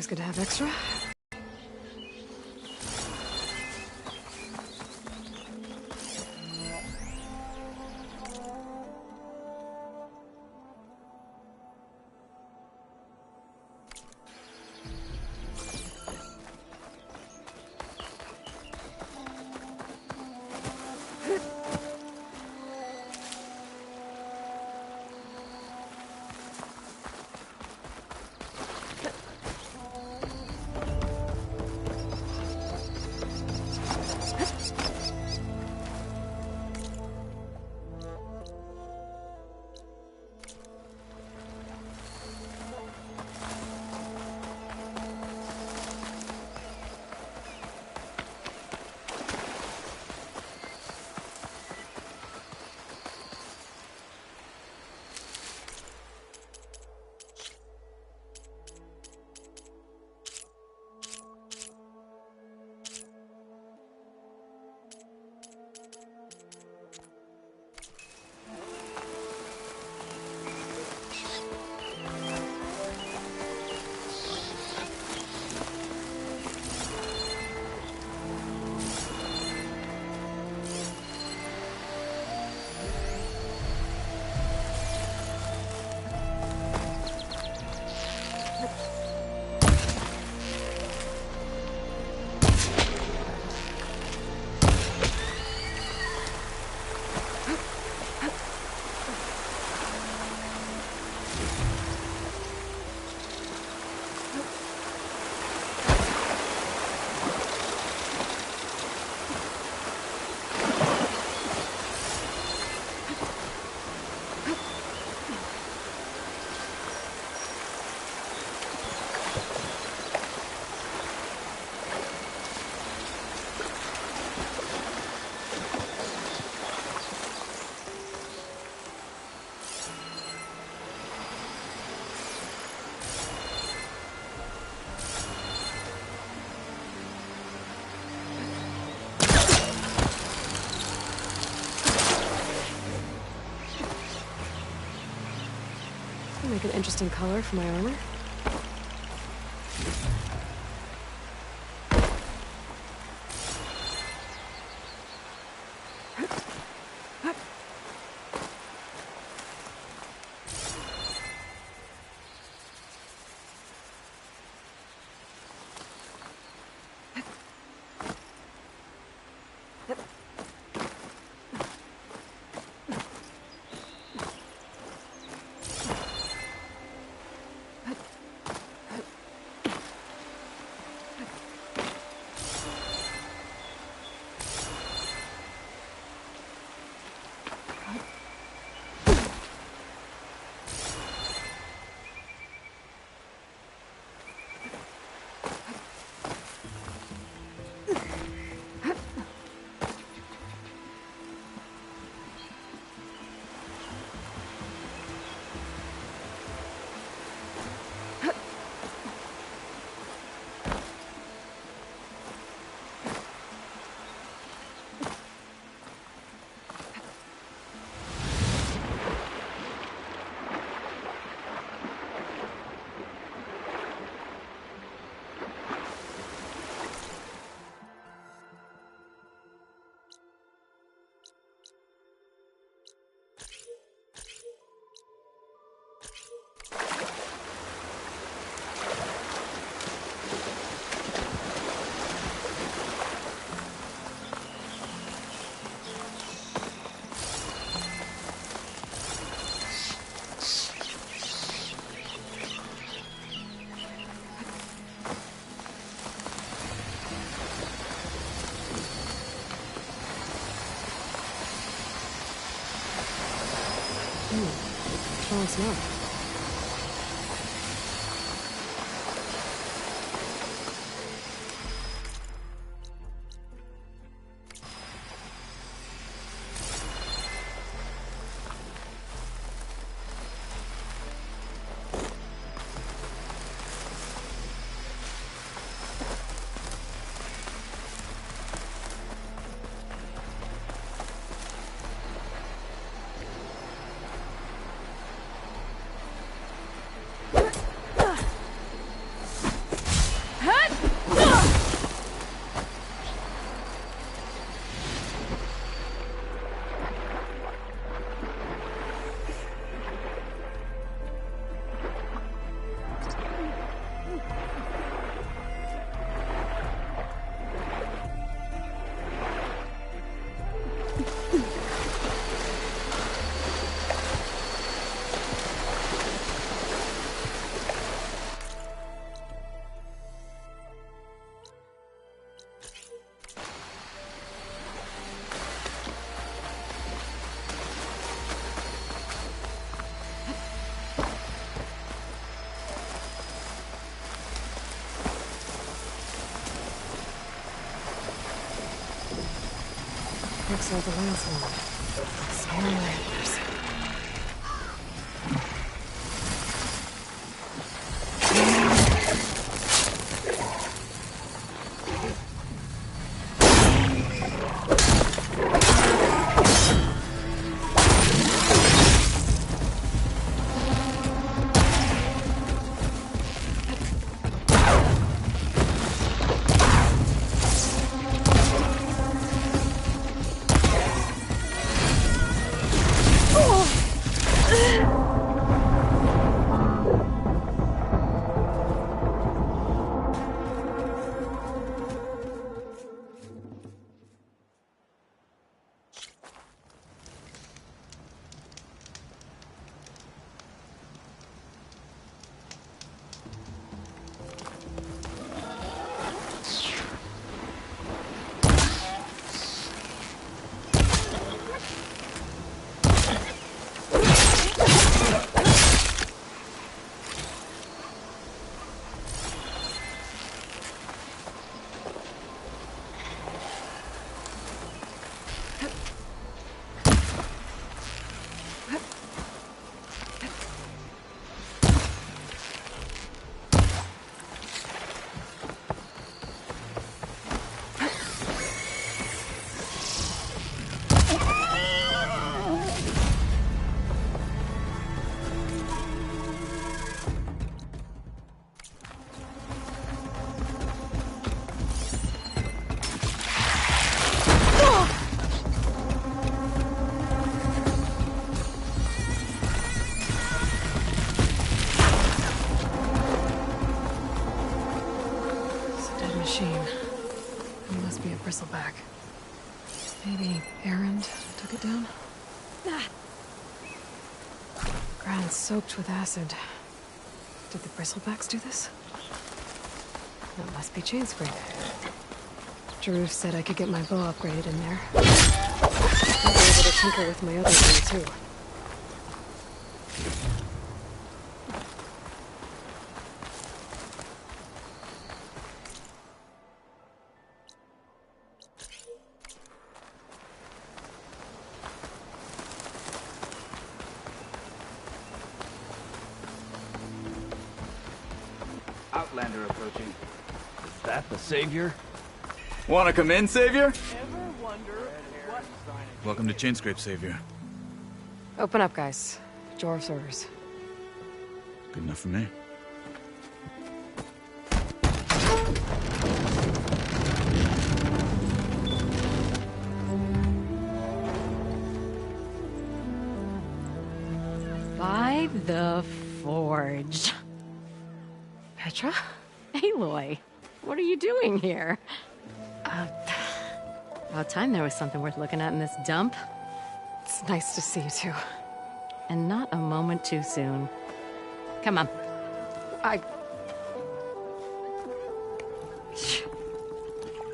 Always good to have extra. Make an interesting color for my armor. Strong smell. Pixel the landslide. Scary landers. Bristleback. Maybe Erend took it down? Ground soaked with acid. Did the Bristlebacks do this? That must be Chainscrape. Jaruf said I could get my bow upgraded in there. I'll be able to tinker with my other thing, too. Outlander approaching. Is that the Savior? Wanna come in, Savior? Ever wonder what... Welcome to Chainscrape, Savior. Open up, guys. Jorv's orders. Good enough for me. By the Forge. Petra? Aloy, what are you doing here? About time there was something worth looking at in this dump. It's nice to see you, too. And not a moment too soon. Come on.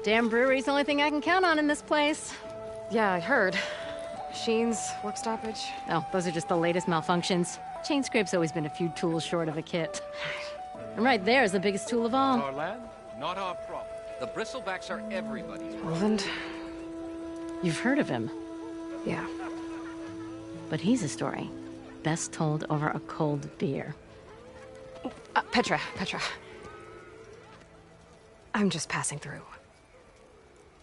Damn brewery's the only thing I can count on in this place. Yeah, I heard. Machines, work stoppage. Oh, those are just the latest malfunctions. Chainscrape's always been a few tools short of a kit. And right there is the biggest tool of all. Our land, not our problem. The Bristlebacks are everybody's problem. Roland? You've heard of him, Yeah. but he's a story best told over a cold beer. Petra. I'm just passing through.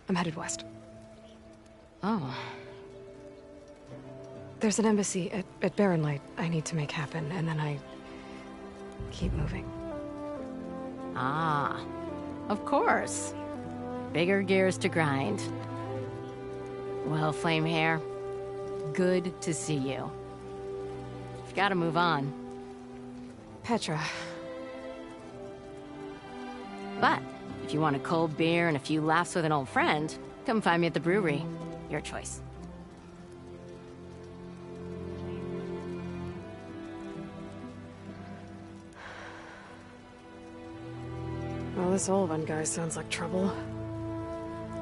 I'm headed west. Oh, There's an embassy at Barrenlight I need to make happen, and then I keep moving. ah, of course. Bigger gears to grind. Well, Flamehair, good to see you. You've got to move on. Petra. But if you want a cold beer and a few laughs with an old friend, come find me at the brewery. Your choice. Well, this Olvan guy sounds like trouble.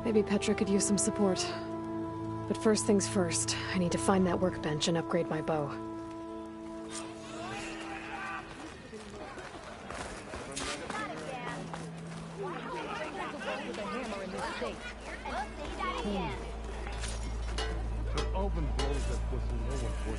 Maybe Petra could use some support. But first things first, I need to find that workbench and upgrade my bow. Melvin blows that pussy, no one would.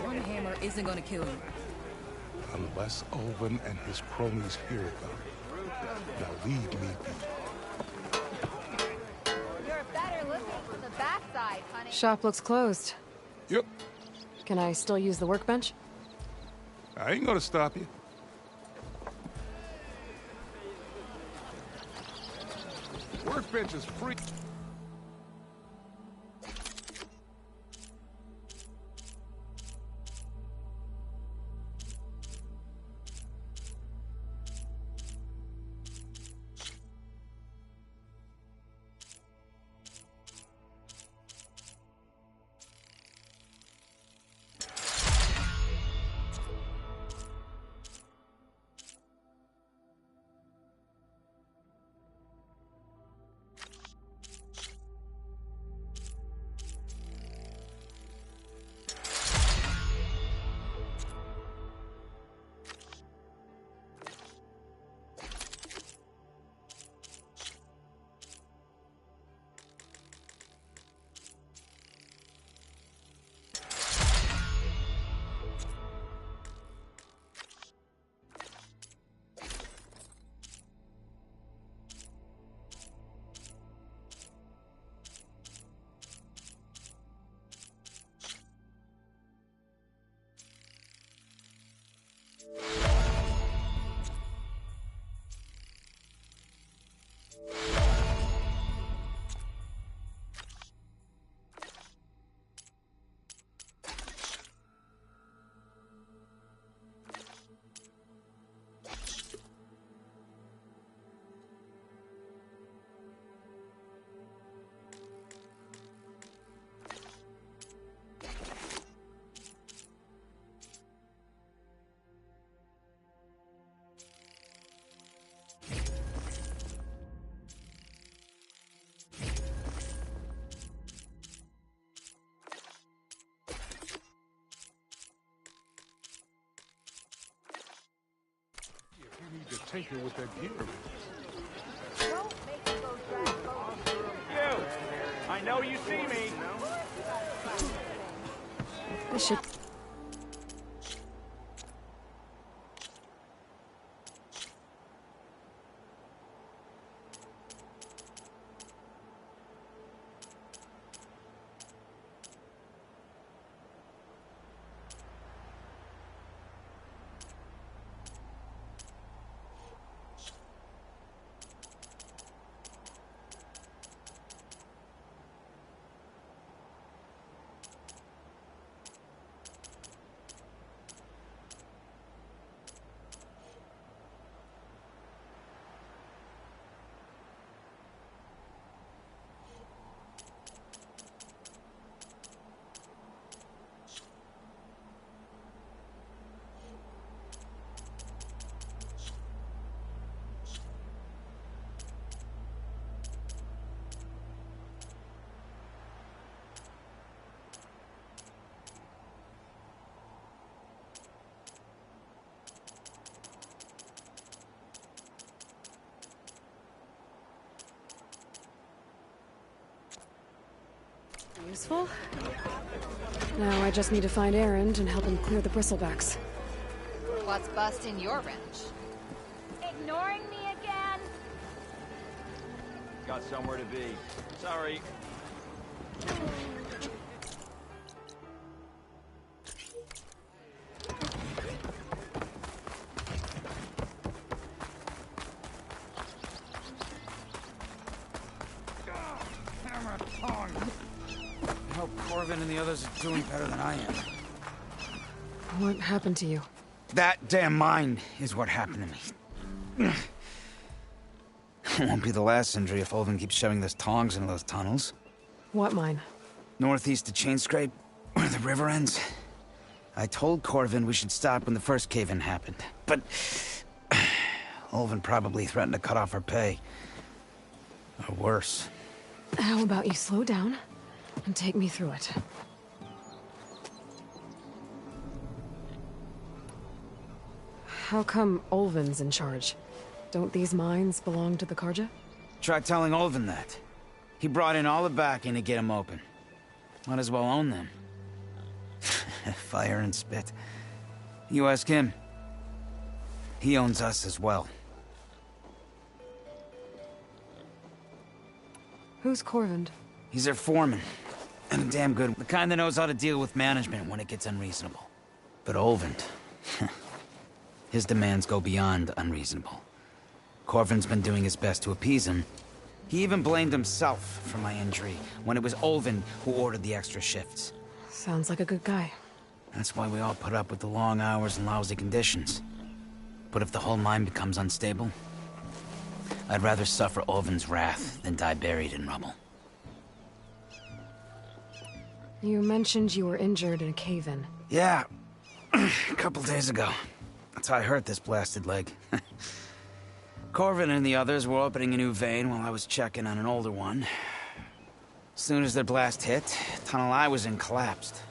One hammer isn't gonna kill you. Unless Ulvin and his cronies hear them. Now leave me be. You're better looking from the backside, honey. Shop looks closed. Yep, Can I still use the workbench? I ain't gonna stop you. Workbench is free. You need to tinker with that gear. Don't make me go drag both. You! I know you see me! This should... Useful. Now I just need to find Erend and help him clear the bristlebacks. What's busting your wrench? Ignoring me again? Got somewhere to be. Sorry. I hope Corvin and the others are doing better than I am. What happened to you? That damn mine is what happened to me. It won't be the last injury if Ulvin keeps shoving those tongs into those tunnels. What mine? Northeast of Chainscrape, where the river ends. I told Corvin we should stop when the first cave-in happened, but Ulvin probably threatened to cut off our pay. Or worse. How about you slow down and take me through it? How come Ulvin's in charge? Don't these mines belong to the Carja? Try telling Ulvin that. He brought in all the backing to get them open. Might as well own them. Fire and spit. You ask him. He owns us as well. Who's Corvind? He's their foreman. And damn good. The kind that knows how to deal with management when it gets unreasonable. But Ulvin... his demands go beyond unreasonable. Corvin's been doing his best to appease him. He even blamed himself for my injury, when it was Ulvin who ordered the extra shifts. Sounds like a good guy. That's why we all put up with the long hours and lousy conditions. But if the whole mine becomes unstable, I'd rather suffer Ulvin's wrath than die buried in rubble. You mentioned you were injured in a cave-in. Yeah, a couple days ago. That's how I hurt this blasted leg. Corvin and the others were opening a new vein while I was checking on an older one. As soon as their blast hit, the tunnel I was in collapsed.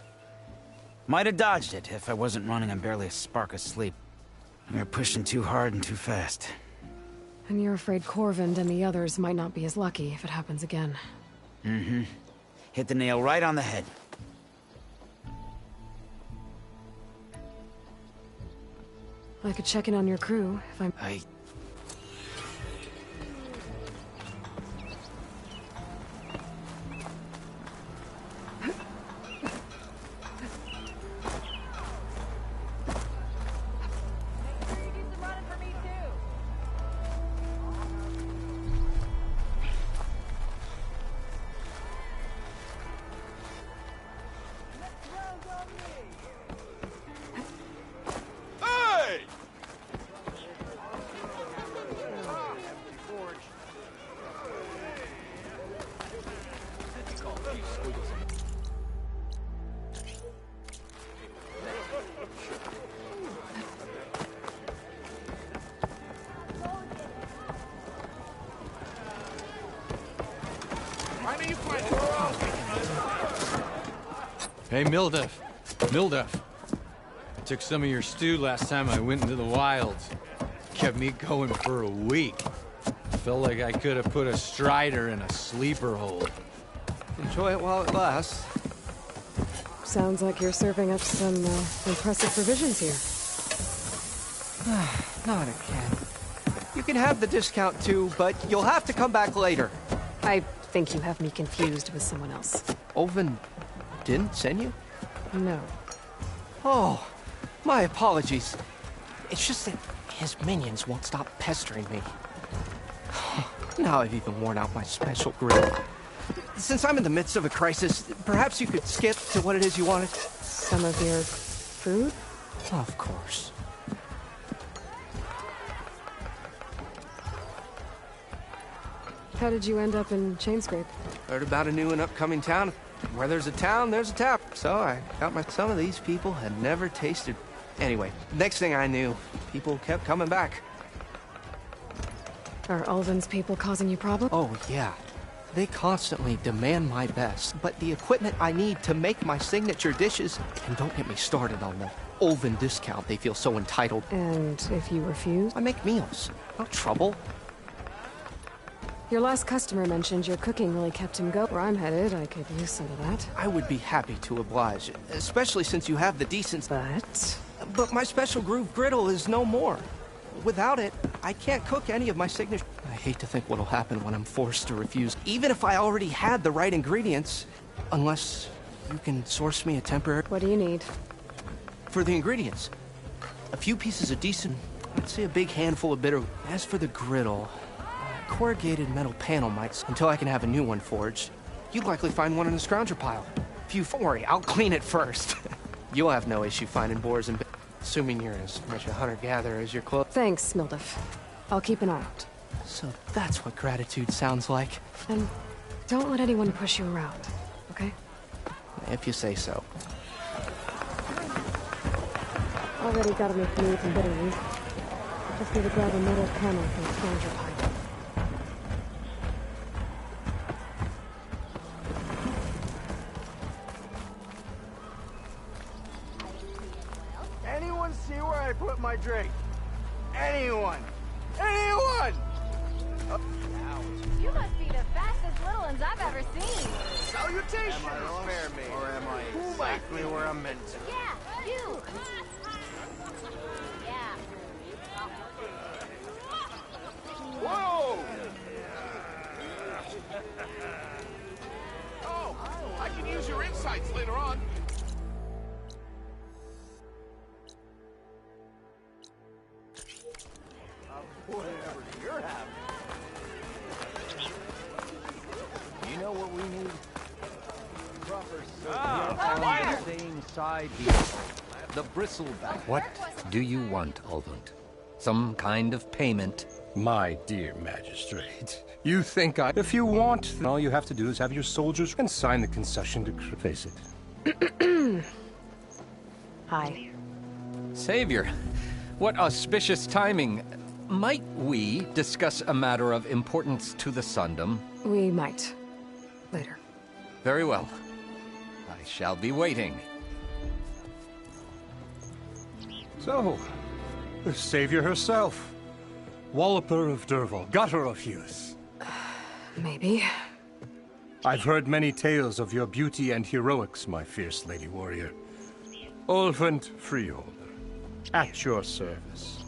Might have dodged it if I wasn't running on barely a spark of sleep. We were pushing too hard and too fast. And you're afraid Corvind and the others might not be as lucky if it happens again. Mm-hmm. Hit the nail right on the head. I could check in on your crew if I'm... Hey, Mildef. Mildef. I took some of your stew last time I went into the wilds. Kept me going for a week. Felt like I could have put a strider in a sleeper hole. Enjoy it while it lasts. Sounds like you're serving up some impressive provisions here. Not again. You can have the discount too, but you'll have to come back later. I think you have me confused with someone else. Ulvin didn't send you? No. Oh, my apologies. It's just that his minions won't stop pestering me. Now I've even worn out my special grill. Since I'm in the midst of a crisis, perhaps you could skip to what it is you wanted? Some of your food? Of course. How did you end up in Chainscrape? Heard about a new and upcoming town. Where there's a town, there's a tap. So I got some of these people had never tasted. Anyway, next thing I knew, people kept coming back. Are Ulvin's people causing you problems? Oh, yeah. They constantly demand my best, but the equipment I need to make my signature dishes, and don't get me started on the Ulvin discount, they feel so entitled. And if you refuse? I make meals, not trouble. Your last customer mentioned your cooking really kept him going. Where I'm headed, I could use some of that. I would be happy to oblige, especially since you have the decency. But my special groove griddle is no more. Without it, I can't cook any of my signature. I hate to think what'll happen when I'm forced to refuse, even if I already had the right ingredients. Unless you can source me a temporary... What do you need? For the ingredients, a few pieces of decent, I'd say a big handful of bitter. As for the griddle, corrugated metal panel might, until I can have a new one forged. You'd likely find one in the scrounger pile. Don't worry, I'll clean it first. You'll have no issue finding boars and... Assuming you're as much a hunter-gatherer as your clothes. Thanks, Mildef. I'll keep an eye out. So that's what gratitude sounds like. And don't let anyone push you around, okay? If you say so. Already got enough meat and bitter root. Just need to grab a metal panel from the scrounger pile. Anyone see where I put my drink? Anyone? Anyone? You must be the fastest little ones I've ever seen. Salutations, spare me. Or am I exactly where I'm meant to? Yeah, you. Yeah. Whoa! Oh, I can use your insights later on. Whatever you're having. You know what we need? Proper Same side here. The bristleback. What do you want, Ulvund? Some kind of payment? My dear magistrate, you think if you want, then all you have to do is have your soldiers and sign the concession to face it. Hi. Savior, what auspicious timing. Might we discuss a matter of importance to the Sundom? We might. Later. Very well. I shall be waiting. So, the savior herself. Walloper of Derval, gutter of youth. Maybe. I've heard many tales of your beauty and heroics, my fierce lady warrior. Ulvund Freeholder, at your service.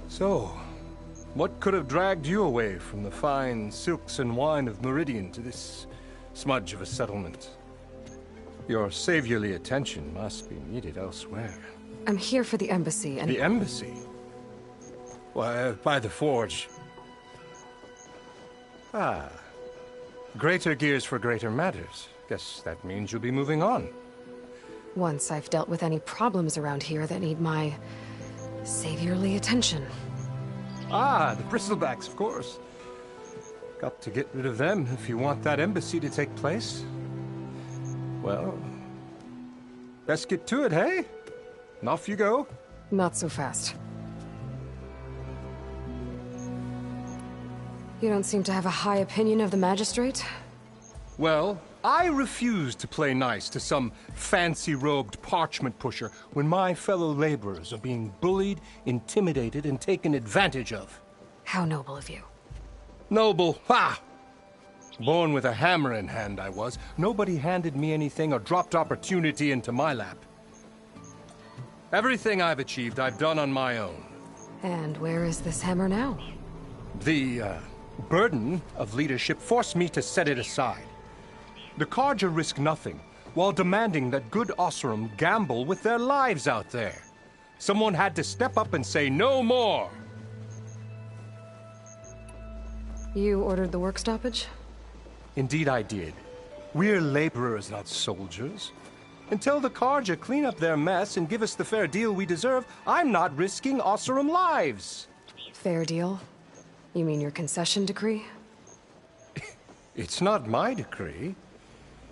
So, what could have dragged you away from the fine silks and wine of Meridian to this smudge of a settlement? Your saviorly attention must be needed elsewhere. I'm here for the embassy and... The embassy? Why, by the forge. Ah. Greater gears for greater matters. Guess that means you'll be moving on. Once I've dealt with any problems around here that need my... saviorly attention. Ah, the bristlebacks, of course. Got to get rid of them if you want that embassy to take place. Well, best get to it, hey? And off you go. Not so fast. You don't seem to have a high opinion of the magistrate? Well, I refuse to play nice to some fancy-robed parchment pusher when my fellow laborers are being bullied, intimidated, and taken advantage of. How noble of you. Noble? Ha! Born with a hammer in hand, I was. Nobody handed me anything or dropped opportunity into my lap. Everything I've achieved, I've done on my own. And where is this hammer now? The, burden of leadership forced me to set it aside. The Carja risk nothing, while demanding that good Oseram gamble with their lives out there. Someone had to step up and say no more. You ordered the work stoppage? Indeed I did. We're laborers, not soldiers. Until the Carja clean up their mess and give us the fair deal we deserve, I'm not risking Oseram lives. Fair deal? You mean your concession decree? It's not my decree.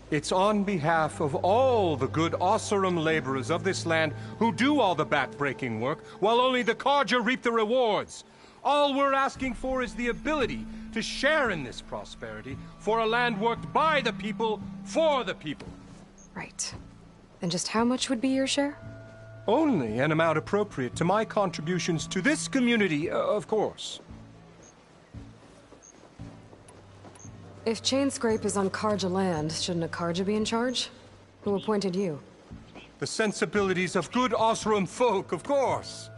It's on behalf of all the good Oseram laborers of this land who do all the back-breaking work, while only the Carja reap the rewards. All we're asking for is the ability to share in this prosperity for a land worked by the people, for the people. Right. And just how much would be your share? Only an amount appropriate to my contributions to this community, of course. If Chainscrape is on Karja land, shouldn't a Karja be in charge? Who appointed you? The sensibilities of good Osram folk, of course.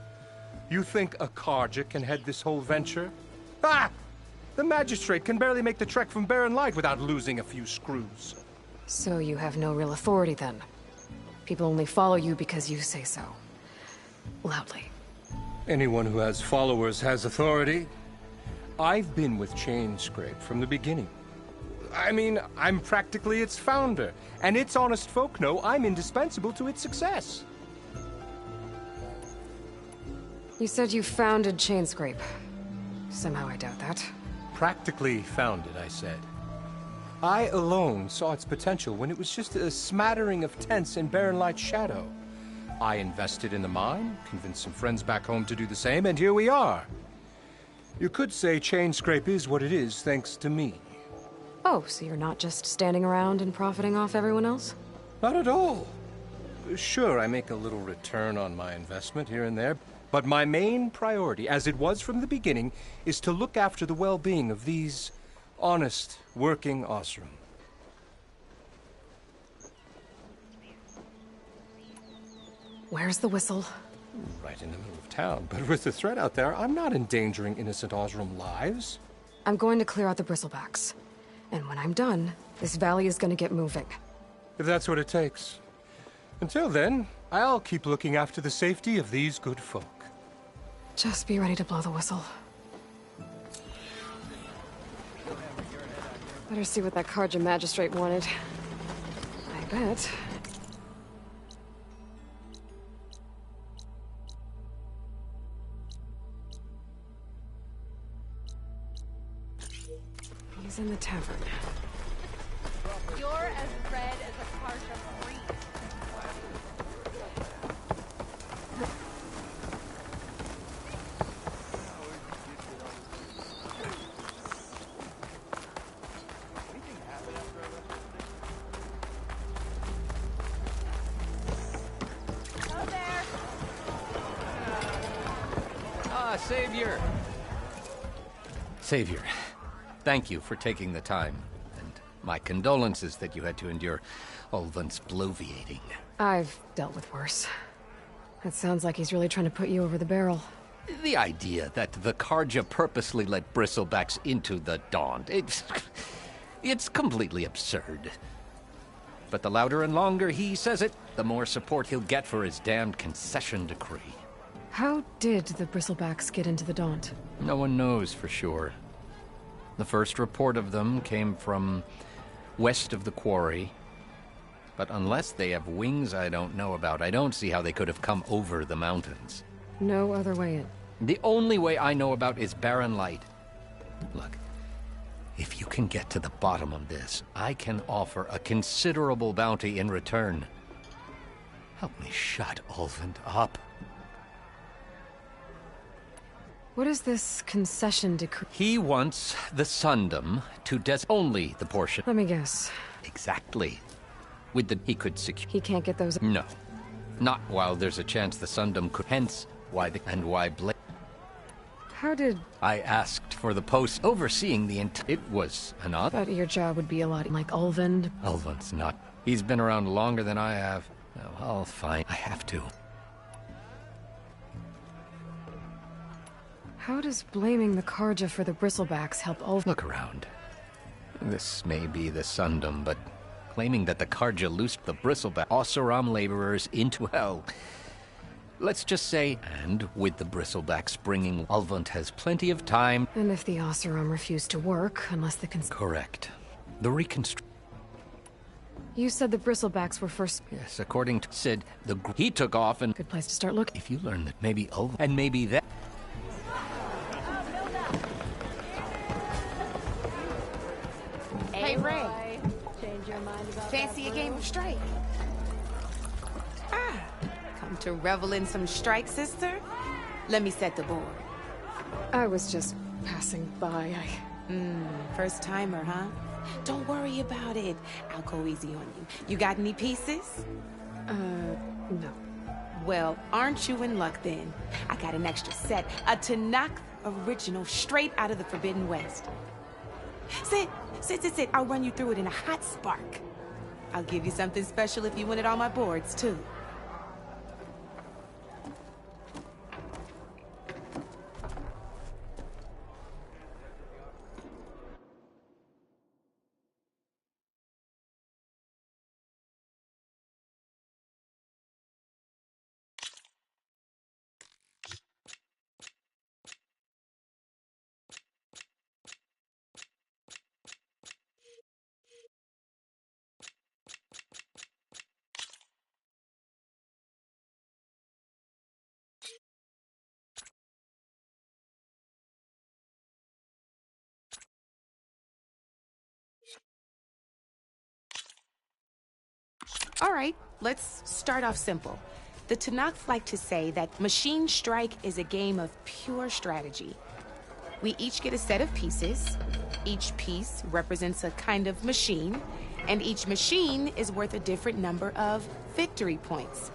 You think a Karja can head this whole venture? Ah! The magistrate can barely make the trek from Barren Light without losing a few screws. So you have no real authority then? People only follow you because you say so. Loudly. Anyone who has followers has authority. I've been with Chainscrape from the beginning. I mean, I'm practically its founder, and its honest folk know I'm indispensable to its success. You said you founded Chainscrape. Somehow I doubt that. Practically founded, I said. I alone saw its potential when it was just a smattering of tents in Barren Light's shadow. I invested in the mine, convinced some friends back home to do the same, and here we are. You could say Chainscrape is what it is thanks to me. Oh, so you're not just standing around and profiting off everyone else? Not at all. Sure, I make a little return on my investment here and there, but my main priority, as it was from the beginning, is to look after the well-being of these honest, working Osram. Where's the whistle? Right in the middle of town, but with the threat out there, I'm not endangering innocent Osram lives. I'm going to clear out the bristlebacks. And when I'm done, this valley is going to get moving. If that's what it takes. Until then, I'll keep looking after the safety of these good folk. Just be ready to blow the whistle. Better see what that Karja magistrate wanted. I bet. He's in the tavern. You're as red as a Karja priest. Savior! Savior, thank you for taking the time, and my condolences that you had to endure Ulvund's bloviating. I've dealt with worse. It sounds like he's really trying to put you over the barrel. The idea that the Karja purposely let bristlebacks into the Daunt, it's completely absurd. But the louder and longer he says it, the more support he'll get for his damned concession decree. How did the bristlebacks get into the Daunt? No one knows for sure. The first report of them came from west of the quarry. But unless they have wings I don't know about, I don't see how they could have come over the mountains. No other way in. The only way I know about is Barren Light. Look, if you can get to the bottom of this, I can offer a considerable bounty in return. Help me shut Ulvund up. What is this concession decree? He wants the Sundom to only the portion. Let me guess. Exactly. With the he could secure. He can't get those. No, not while there's a chance the Sundom could. Hence, why How did I asked for the post overseeing the It was an odd. Thought your job would be a lot like Ulvund. Ulvund's not. He's been around longer than I have. Well, I'll find. I have to. How does blaming the Karja for the bristlebacks help Ulvund? Look around. This may be the Sundom, but claiming that the Karja loosed the bristleback Oseram laborers into hell. Let's just say, and with the bristlebacks bringing, Ulvund has plenty of time. And if the Oseram refuse to work, unless the Correct. The reconstruct. You said the bristlebacks were first. Yes, according to Sid, he took off and. Good place to start looking. If you learn that maybe Ulvund and maybe that. Hey, Ray. Change your mind about Fancy a game of strike? Come to revel in some strike, sister? Let me set the board. I was just passing by. First timer, huh? Don't worry about it. I'll go easy on you. You got any pieces? No. Well, aren't you in luck then? I got an extra set, a Tanakh original straight out of the Forbidden West. Sit. Sit. I'll run you through it in a hot spark. I'll give you something special if you win it on my boards, too. All right, let's start off simple. The Tanakh like to say that Machine Strike is a game of pure strategy. We each get a set of pieces. Each piece represents a kind of machine, and each machine is worth a different number of victory points.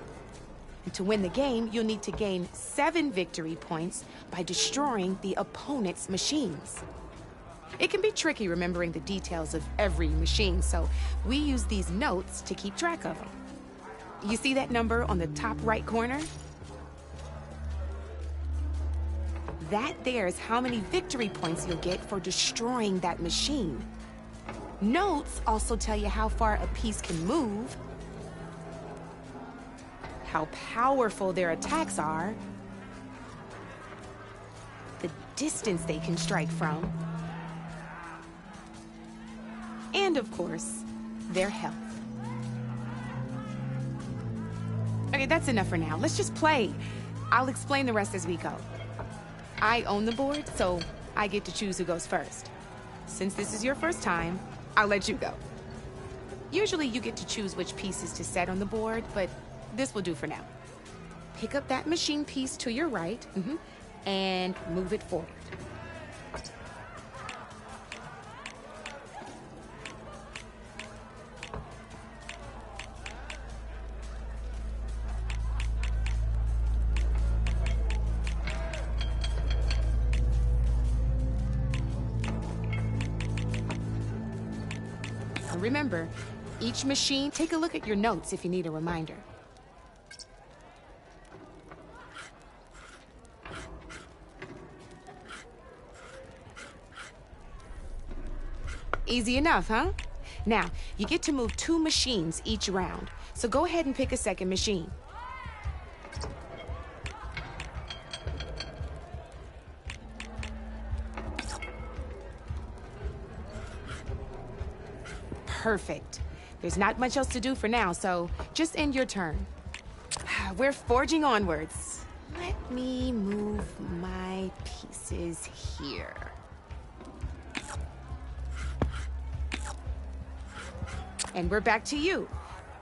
And to win the game, you'll need to gain 7 victory points by destroying the opponent's machines. It can be tricky remembering the details of every machine, so we use these notes to keep track of them. You see that number on the top right corner? That there is how many victory points you'll get for destroying that machine. Notes also tell you how far a piece can move, how powerful their attacks are, the distance they can strike from, and of course, their health. Okay, that's enough for now. Let's just play. I'll explain the rest as we go. I own the board, so I get to choose who goes first. Since this is your first time, I'll let you go. Usually you get to choose which pieces to set on the board, but this will do for now. Pick up that machine piece to your right, and move it forward. Remember, each machine, take a look at your notes if you need a reminder. Easy enough, huh? Now, you get to move 2 machines each round, so go ahead and pick a second machine. Perfect. There's not much else to do for now, so just end your turn. We're forging onwards. Let me move my pieces here. And we're back to you.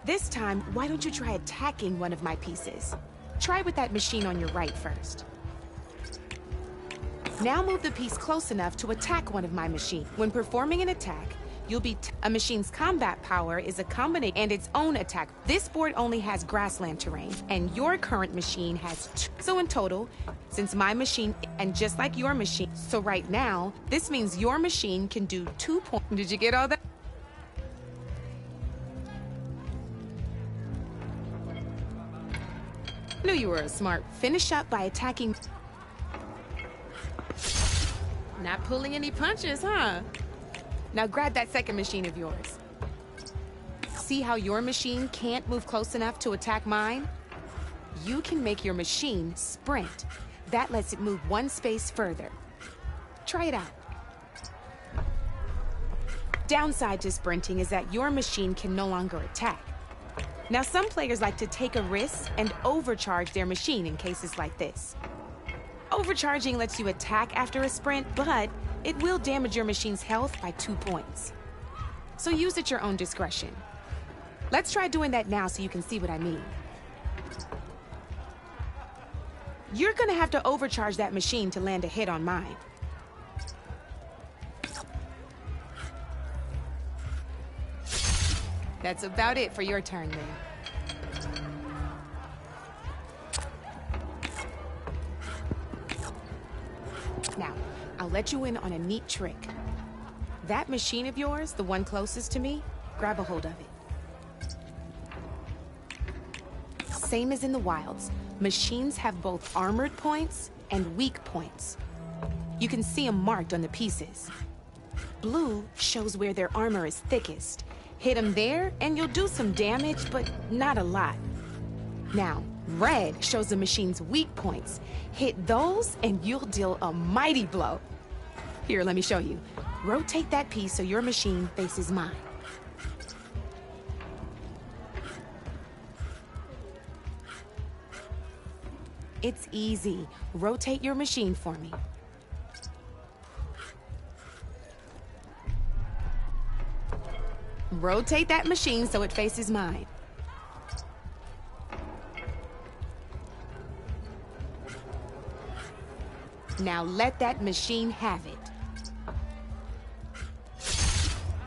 This time, why don't you try attacking one of my pieces? Try with that machine on your right first. Now move the piece close enough to attack one of my machines. When performing an attack, you'll be a machine's combat power is a combination and its own attack. This board only has grassland terrain, and your current machine has 2. So in total, since my machine, and just like your machine, so right now, this means your machine can do 2 points. Did you get all that? Knew you were smart. Finish up by attacking. Not pulling any punches, huh? Now grab that second machine of yours. See how your machine can't move close enough to attack mine? You can make your machine sprint. That lets it move 1 space further. Try it out. Downside to sprinting is that your machine can no longer attack. Now some players like to take a risk and overcharge their machine in cases like this. Overcharging lets you attack after a sprint, but it will damage your machine's health by 2 points. So use at your own discretion. Let's try doing that now so you can see what I mean. You're gonna have to overcharge that machine to land a hit on mine. That's about it for your turn, then. Now, I'll let you in on a neat trick. That machine of yours, the one closest to me, grab a hold of it. Same as in the wilds, machines have both armored points and weak points. You can see them marked on the pieces. Blue shows where their armor is thickest. Hit them there, and you'll do some damage, but not a lot. Now, red shows the machine's weak points. Hit those, and you'll deal a mighty blow. Here, let me show you. Rotate that piece so your machine faces mine. It's easy. Rotate your machine for me. Rotate that machine so it faces mine. Now let that machine have it.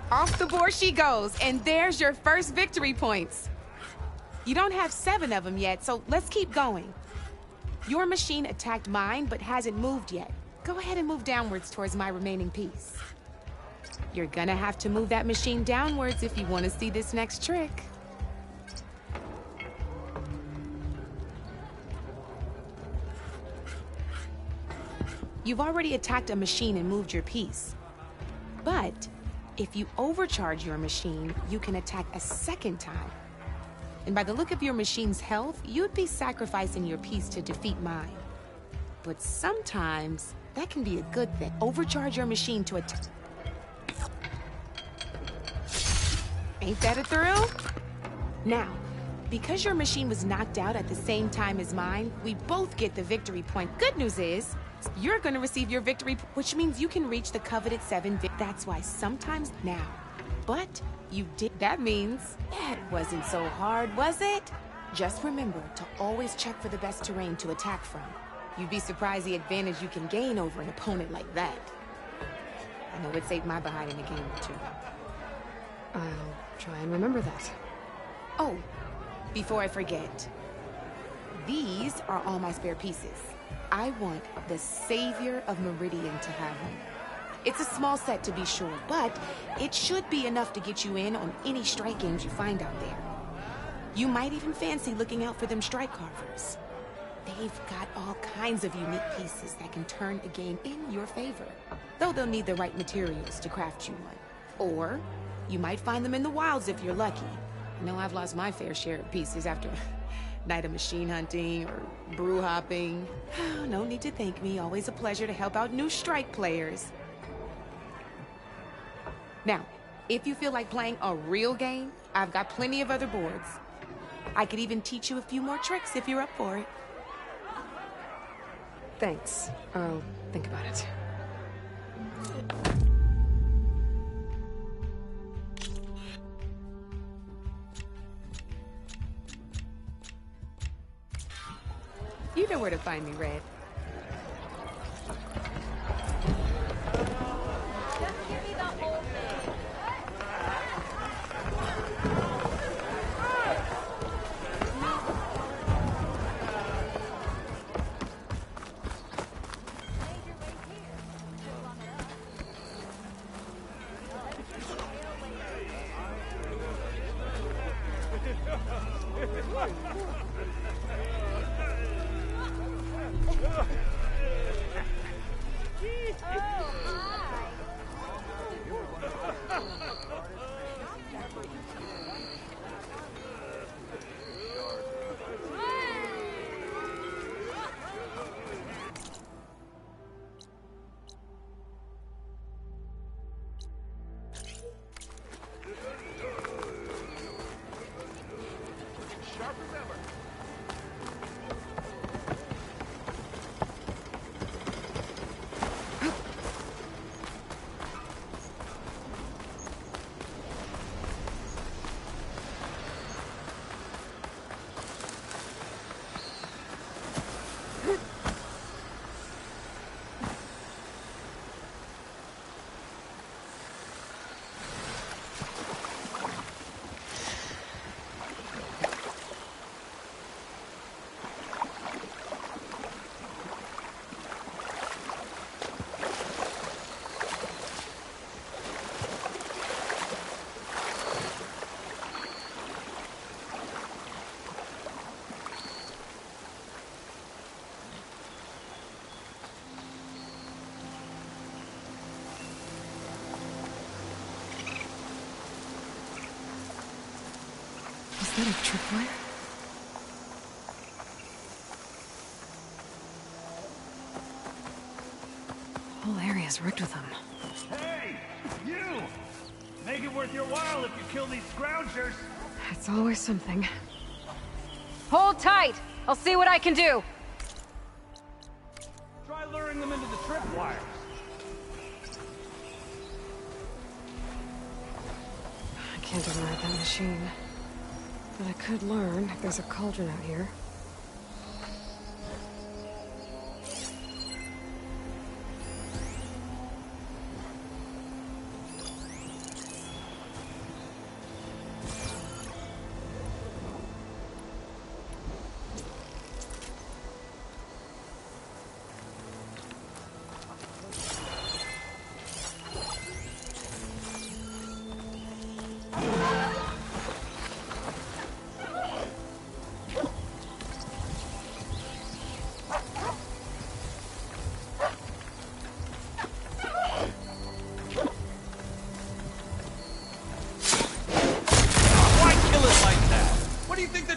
Off the board she goes, and there's your first victory points. You don't have 7 of them yet, so let's keep going. Your machine attacked mine, but hasn't moved yet. Go ahead and move downwards towards my remaining piece. You're gonna have to move that machine downwards if you want to see this next trick. You've already attacked a machine and moved your piece. But if you overcharge your machine, you can attack a second time. And by the look of your machine's health, you'd be sacrificing your piece to defeat mine. But sometimes, that can be a good thing. Overcharge your machine to attack. Ain't that a thrill? Now, because your machine was knocked out at the same time as mine, we both get the victory point. Good news is, you're gonna receive your victory, which means you can reach the coveted 7. That's why sometimes now. But you did. That means it wasn't so hard, was it? Just remember to always check for the best terrain to attack from. You'd be surprised the advantage you can gain over an opponent like that. I know it saved my behind in a game or 2. I'll try and remember that. Oh, before I forget, these are all my spare pieces. I want the Savior of Meridian to have them. It's a small set to be sure, but it should be enough to get you in on any strike games you find out there. You might even fancy looking out for them strike carvers. They've got all kinds of unique pieces that can turn a game in your favor, though they'll need the right materials to craft you one. Or you might find them in the wilds if you're lucky. I know I've lost my fair share of pieces after a night of machine hunting or brew hopping. No need to thank me. Always a pleasure to help out new strike players. Now, if you feel like playing a real game, I've got plenty of other boards. I could even teach you a few more tricks if you're up for it. Thanks. I'll think about it. You know where to find me, Red. that a tripwire? The whole area's rigged with them. Hey! You! Make it worth your while if you kill these scroungers! It's always something. Hold tight! I'll see what I can do! Try luring them into the tripwires. I can't override that machine. But I could learn if there's a cauldron out here.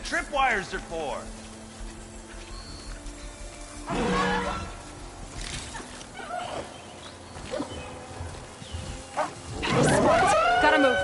Tripwires are for? Gotta move.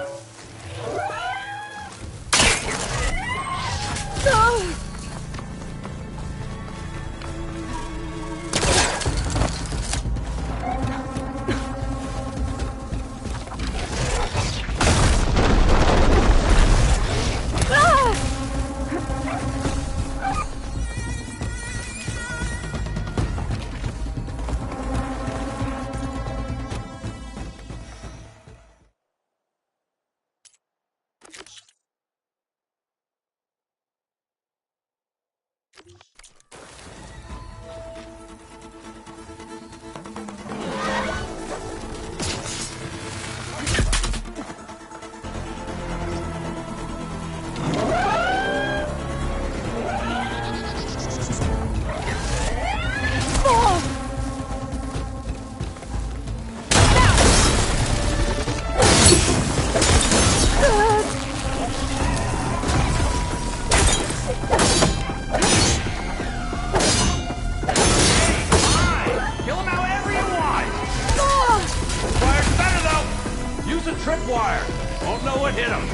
Tripwire! Won't know what hit him.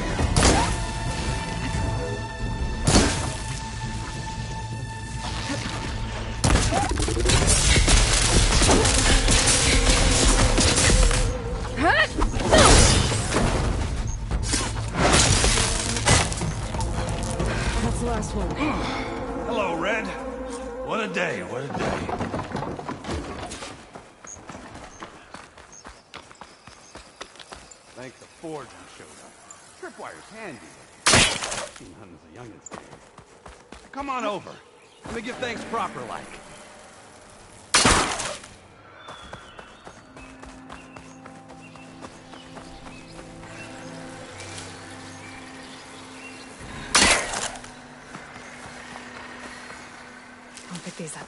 That's the last one. Hello, Red. What a day, what a day. Thank the Ford you showed up. Tripwire's handy. Seen hundreds of youngins here. Come on over. Let me give thanks proper like. I'll pick these up.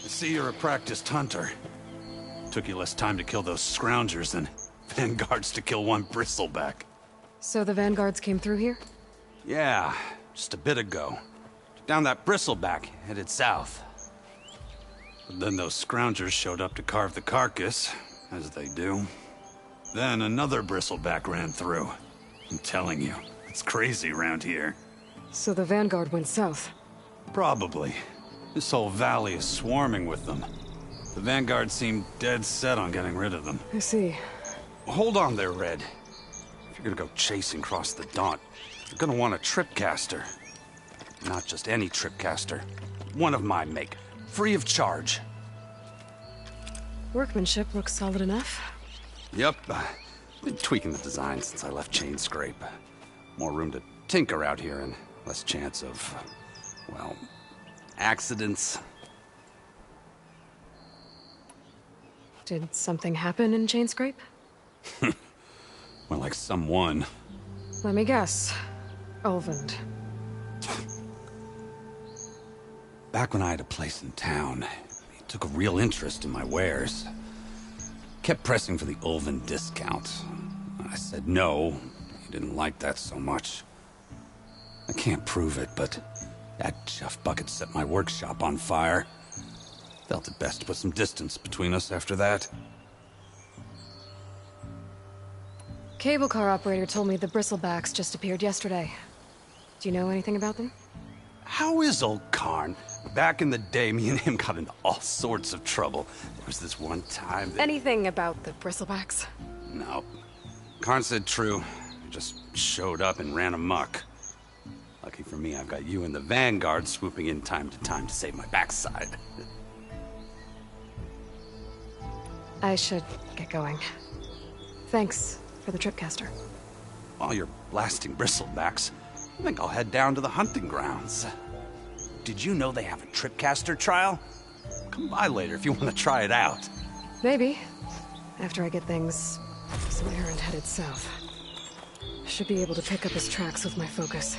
I see you're a practiced hunter. Took you less time to kill those scroungers than vanguards to kill one bristleback. So the vanguards came through here? Yeah, just a bit ago. Took down that bristleback, headed south. But then those scroungers showed up to carve the carcass, as they do. Then another bristleback ran through. I'm telling you, it's crazy around here. So the vanguard went south? Probably. This whole valley is swarming with them. The vanguard seemed dead set on getting rid of them. I see. Hold on there, Red. If you're gonna go chasing across the Daunt, you're gonna want a tripcaster. Not just any tripcaster. One of my make. Free of charge. Workmanship looks solid enough. Yep. Been tweaking the design since I left Chainscrape. More room to tinker out here and less chance of, well, accidents. Did something happen in Chainscrape? Well, like someone. Let me guess. Ulvund. Back when I had a place in town, he took a real interest in my wares. kept pressing for the Ulvin discount. I said no. He didn't like that so much. I can't prove it, but that chuff bucket set my workshop on fire. Felt it best to put some distance between us after that. Cable car operator told me the Bristlebacks just appeared yesterday. Do you know anything about them? How is old Karn? Back in the day, me and him got into all sorts of trouble. There was this one time that... Anything about the Bristlebacks? No. Karn said true. He just showed up and ran amok. Lucky for me, I've got you and the Vanguard swooping in time to save my backside. I should get going. Thanks for the tripcaster. While you're blasting Bristlebacks, I think I'll head down to the hunting grounds. Did you know they have a tripcaster trial? Come by later if you want to try it out. Maybe. After I get things... some errand headed south. Should be able to pick up his tracks with my focus.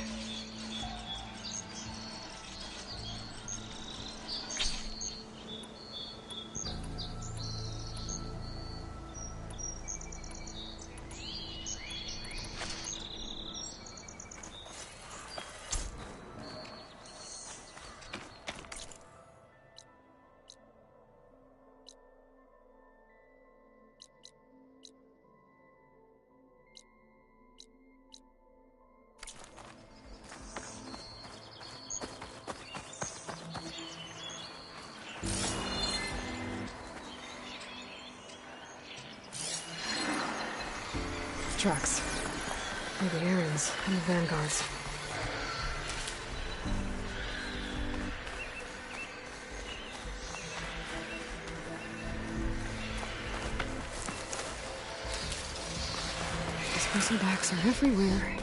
Trucks. Or the errands and the Vanguards. These Bristlebacks are everywhere.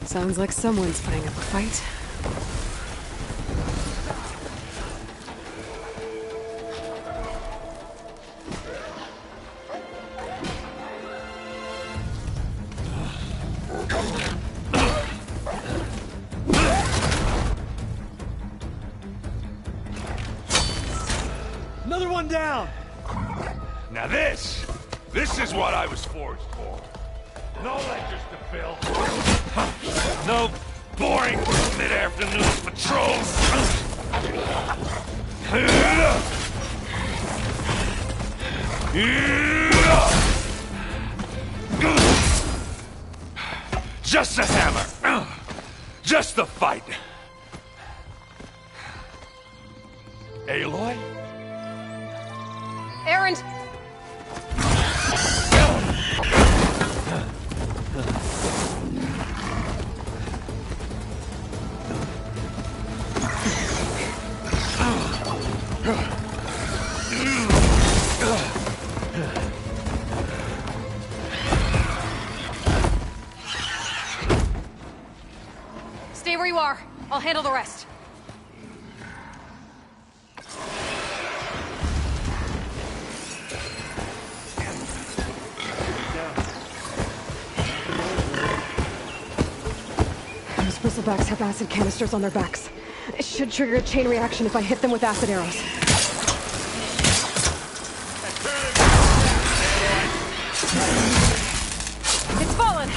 Sounds like someone's putting up a fight. Another one down! Now this is what I was forged for. No ledgers to fill. No boring mid-afternoon patrols. Just a hammer. Just the fight. Aloy? Errand! Stay where you are. I'll handle the rest. Bristlebacks have acid canisters on their backs. It should trigger a chain reaction if I hit them with acid arrows. It's fallen!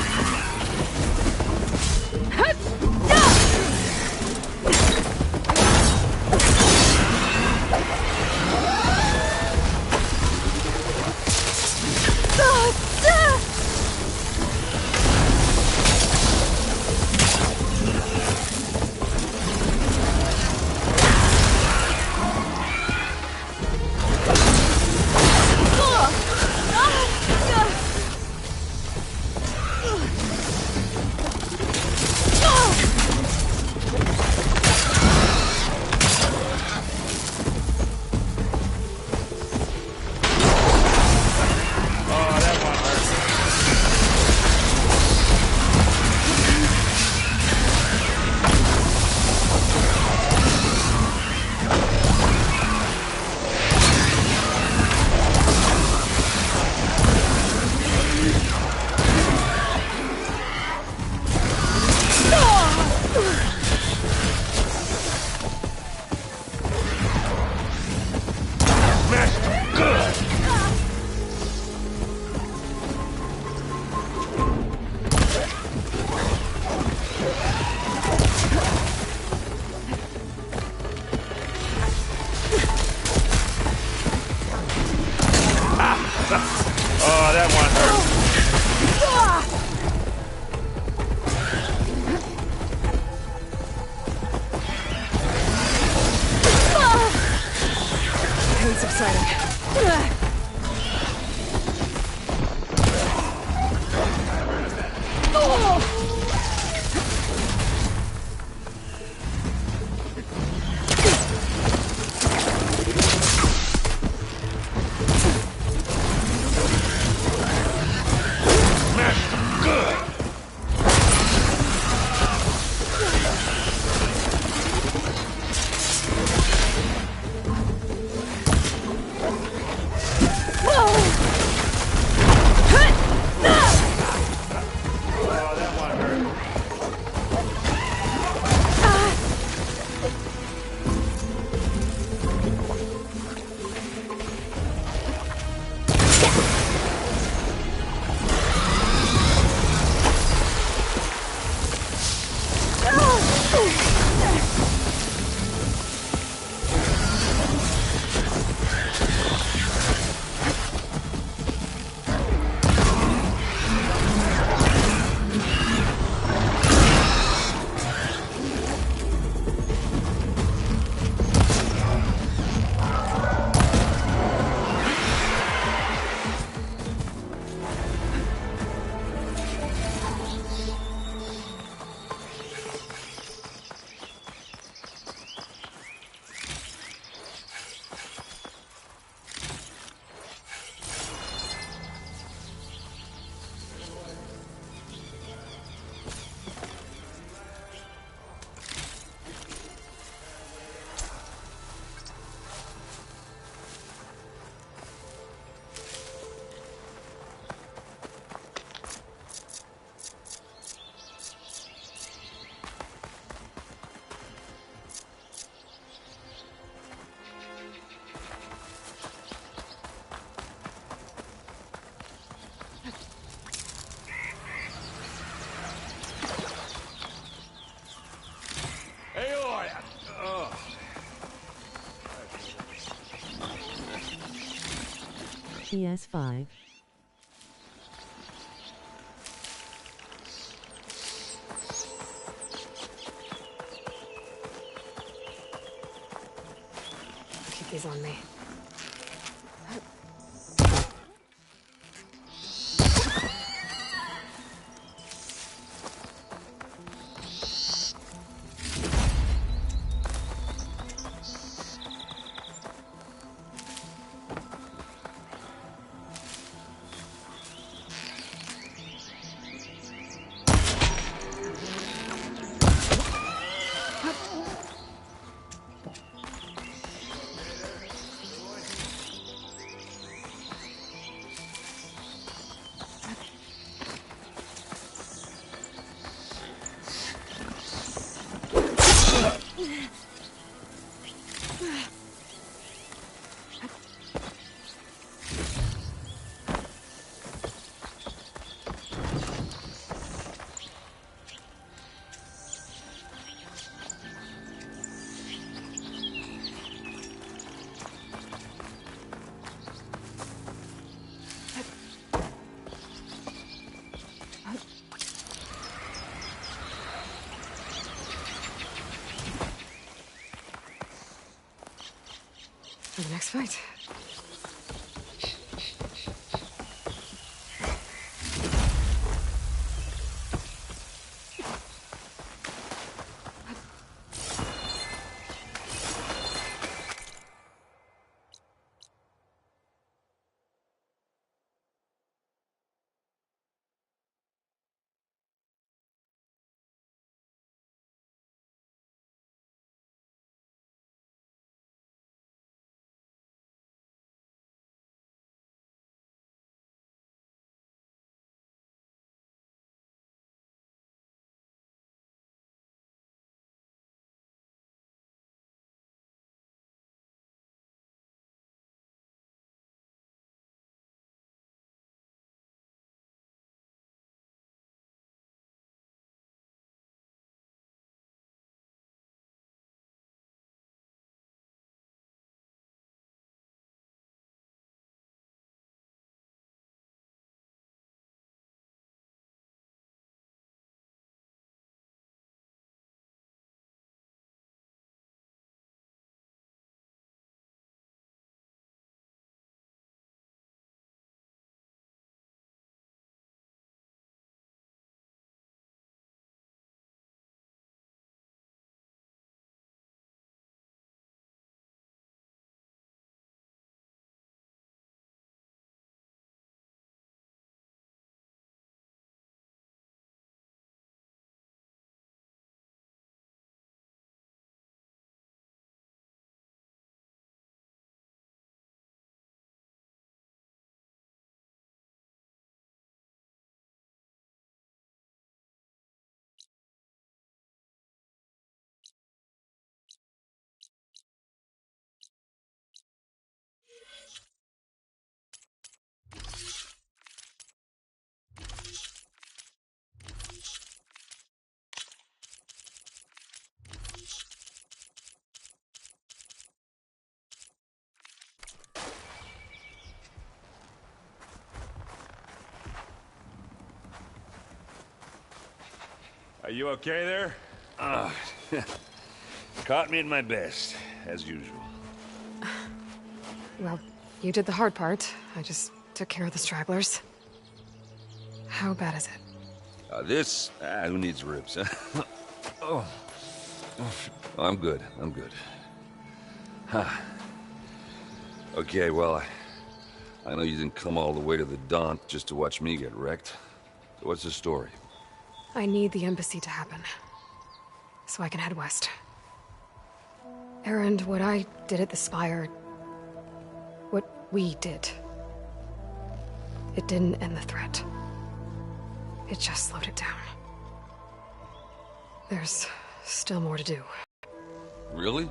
PS5. Keep these on me. for the next fight. Are you okay there? Caught me at my best, as usual. Well, you did the hard part. I just took care of the stragglers. How bad is it? Who needs ribs, huh? Oh. I'm good, I'm good. Huh. Okay, well, I know you didn't come all the way to the Daunt just to watch me get wrecked. So what's the story? I need the embassy to happen, so I can head west. Erend, what I did at the Spire... what we did... it didn't end the threat. It just slowed it down. There's still more to do. Really?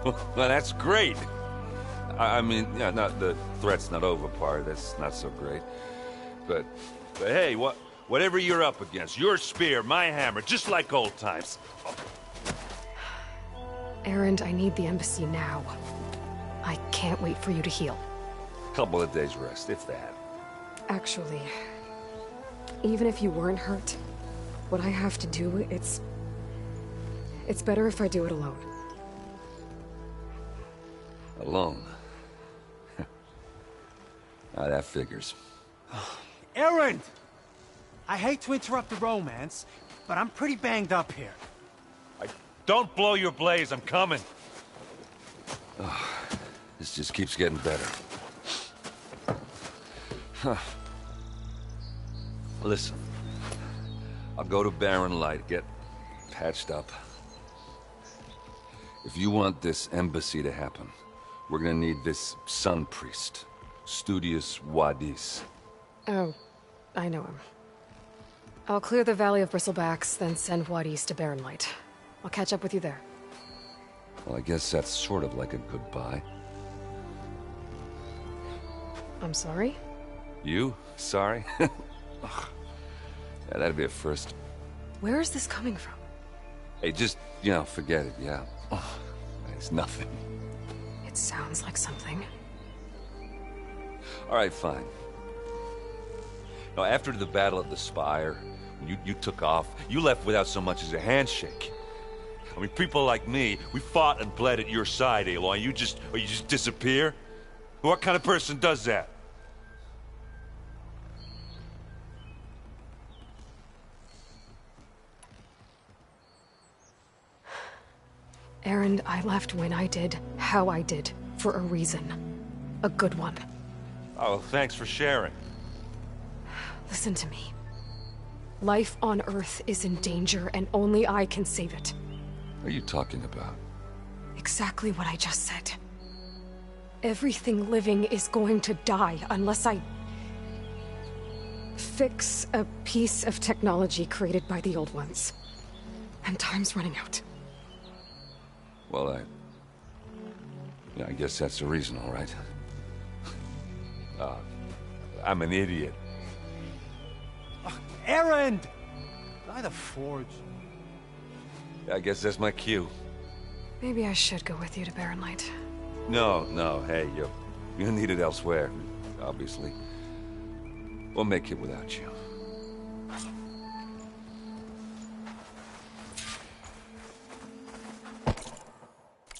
Well, that's great. I mean, yeah, not the threat's not over part, that's not so great. But hey, whatever you're up against, your spear, my hammer, just like old times. Erend, I need the embassy now. I can't wait for you to heal. Couple of days rest, if that. Actually, even if you weren't hurt, what I have to do, it's better if I do it alone. Alone? That figures. Erend! I hate to interrupt the romance, but I'm pretty banged up here. Don't blow your blaze, I'm coming. Oh, this just keeps getting better. Huh. Listen, I'll go to Barren Light, get patched up. If you want this embassy to happen, we're gonna need this Sun Priest, Studius Wadis. Oh, I know him. I'll clear the Valley of Bristlebacks, then send Wadis to Barren Light. I'll catch up with you there. Well, I guess that's sort of like a goodbye. I'm sorry? You? Sorry? Yeah, that'd be a first. Where is this coming from? Hey, just, forget it, yeah. Oh, it's nothing. It sounds like something. All right, fine. Now, after the Battle of the Spire, when you took off, you left without so much as a handshake. I mean, people like me, we fought and bled at your side, Aloy. You just disappear? What kind of person does that? Erend, I left when I did, how I did, for a reason. A good one. Oh, thanks for sharing. Listen to me. Life on Earth is in danger, and only I can save it. What are you talking about? Exactly what I just said. Everything living is going to die unless I fix a piece of technology created by the old ones. And time's running out. Well, I guess that's the reason, all right. I'm an idiot. Erend! By the Forge. I guess that's my cue. Maybe I should go with you to Barren Light. No, hey, you're needed elsewhere, obviously. We'll make it without you.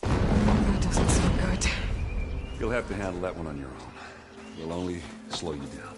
That doesn't sound good. You'll have to handle that one on your own. We'll only slow you down.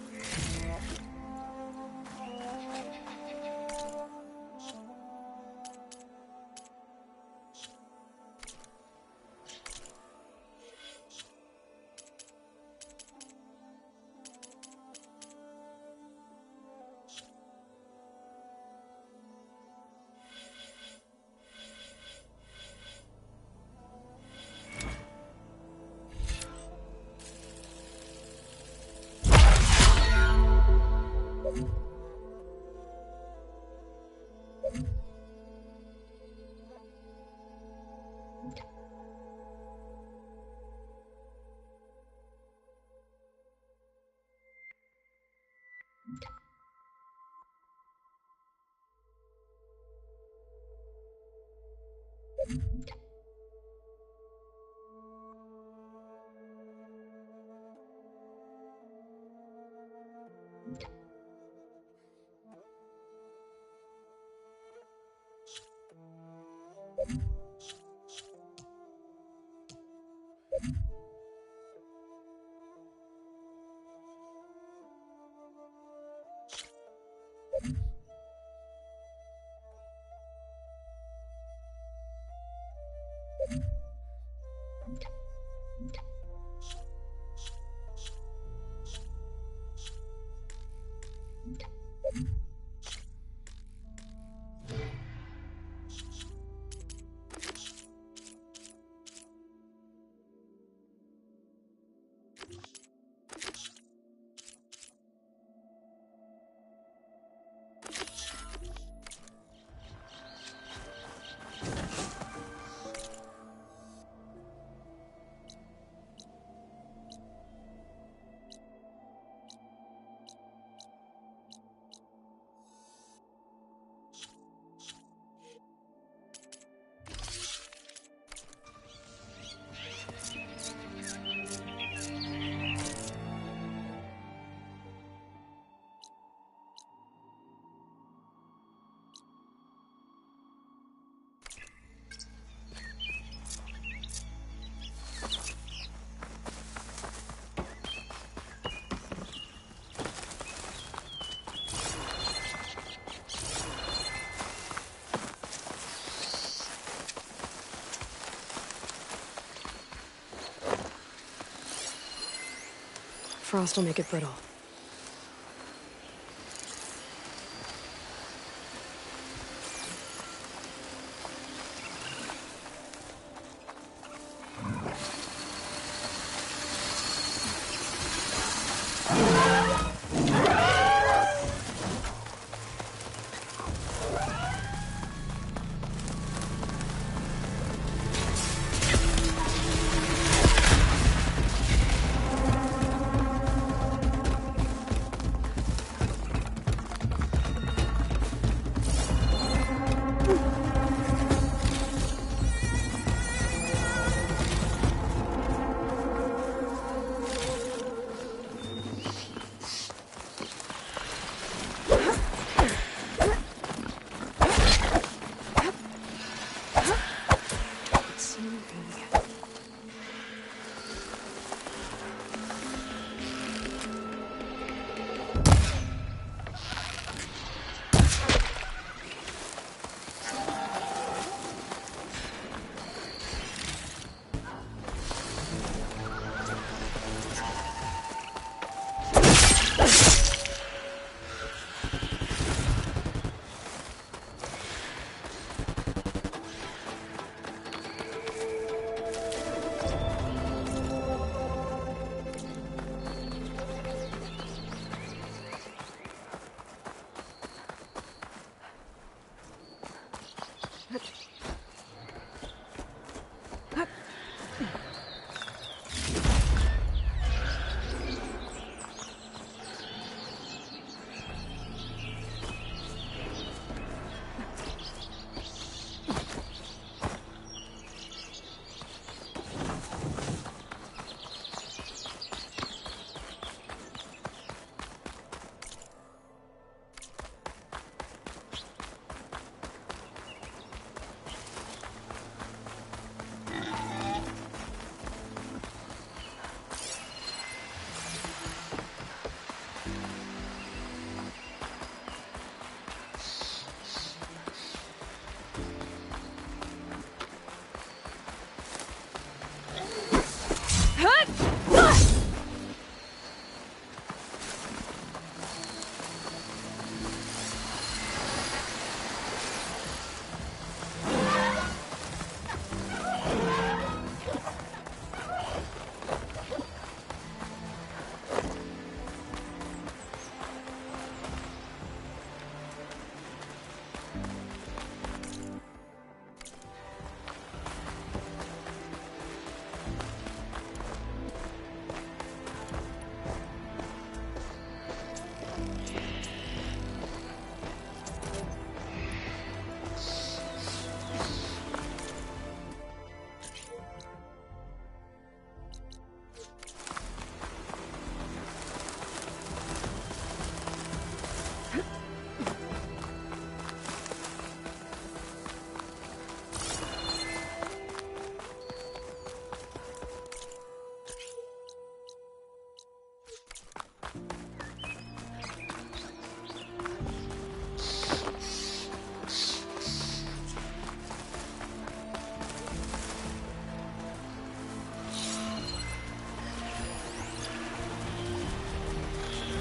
Frost will make it brittle.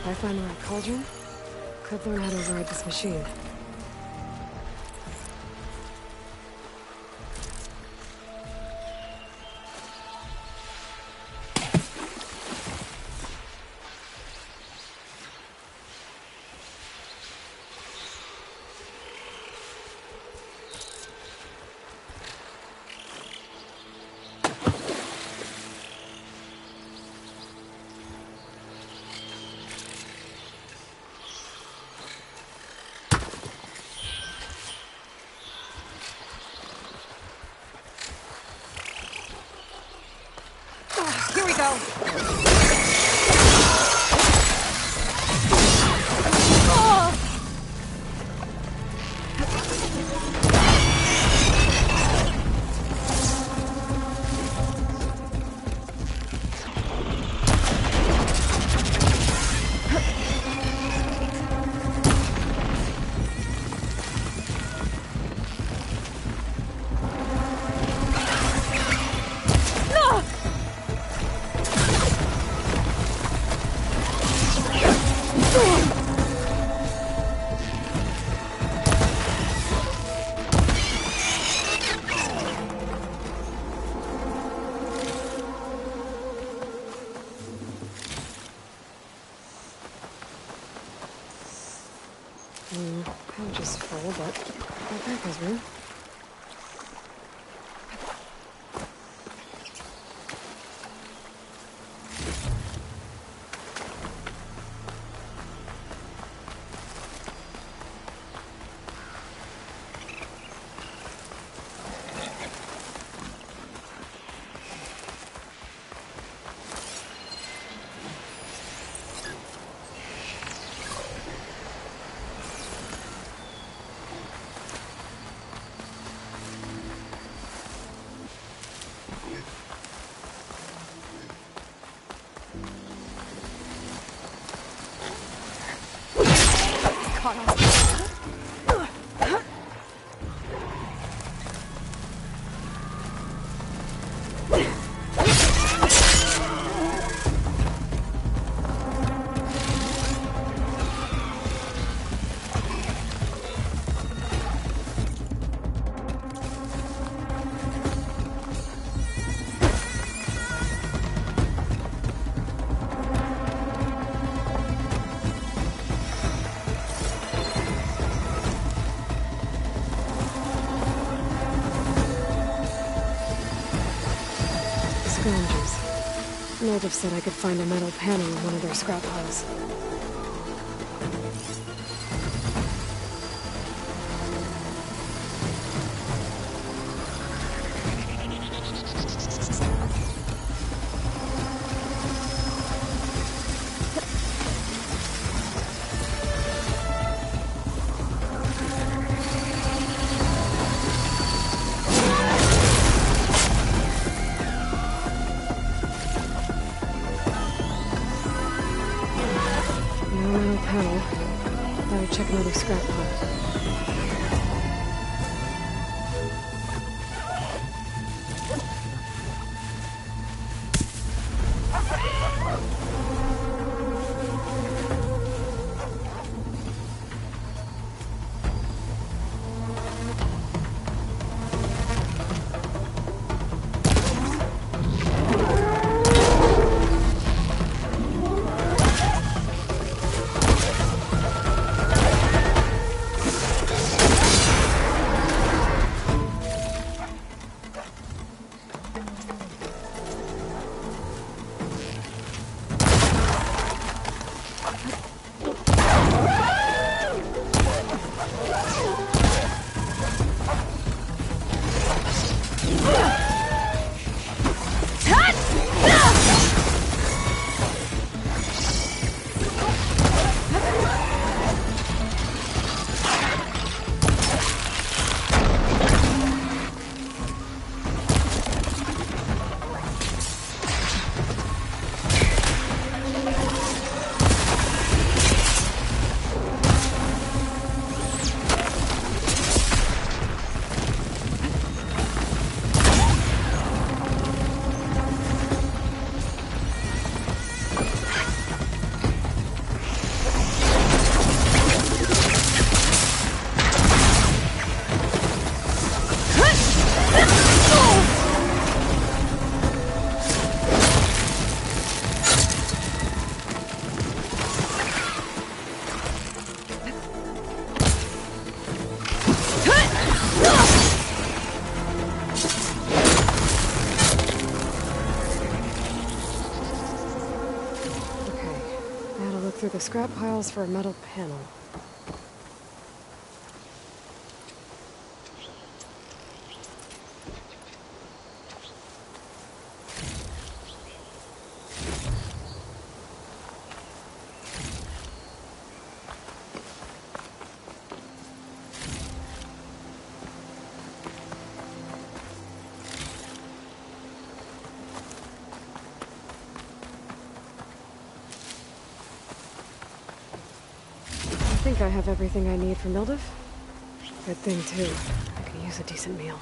If I find the right cauldron, could learn how to override this machine. Here we go. Scroungers. Native said I could find a metal panel in one of their scrap piles. Check another scrap pile. Through the scrap piles for a metal panel. I think I have everything I need for Mildev. Good thing, too. I could use a decent meal.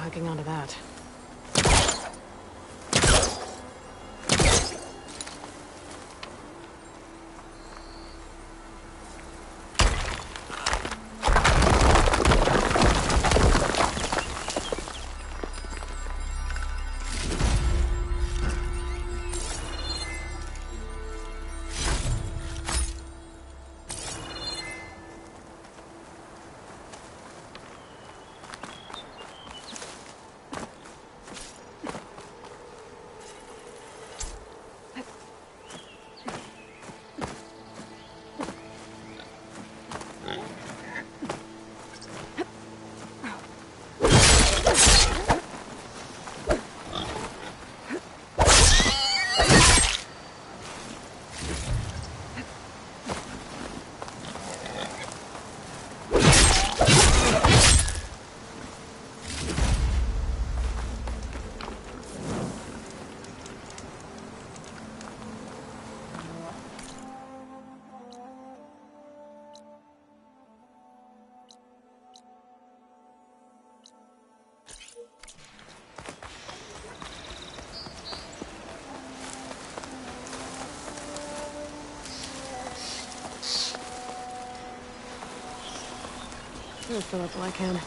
Hooking onto that. I'll fill up all I can.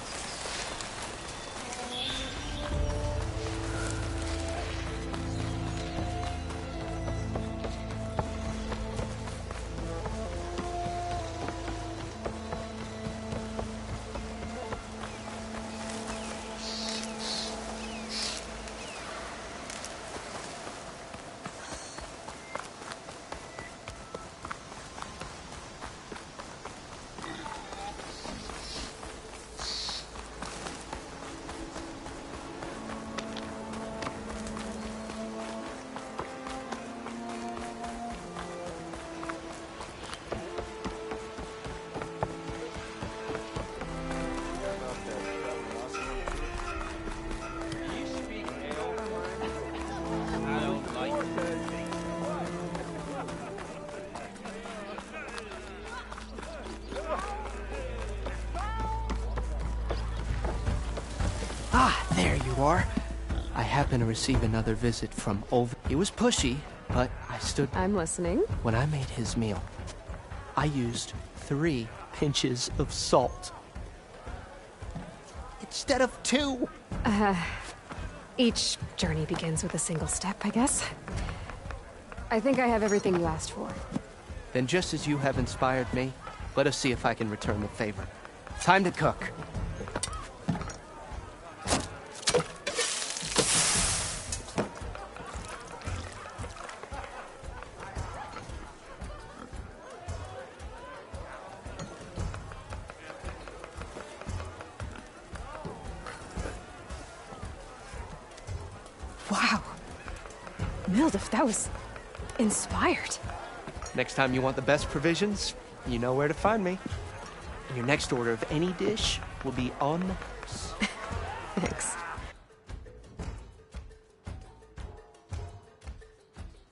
Ah, there you are. I happen to receive another visit from Olvin. He was pushy, but I stood... I'm listening. When I made his meal, I used 3 pinches of salt. Instead of 2. Each journey begins with a single step, I guess. I think I have everything you asked for. Then just as you have inspired me, let us see if I can return the favor. Time to cook. Wow. Mildef, that was inspired. Next time you want the best provisions, you know where to find me. And your next order of any dish will be on the house.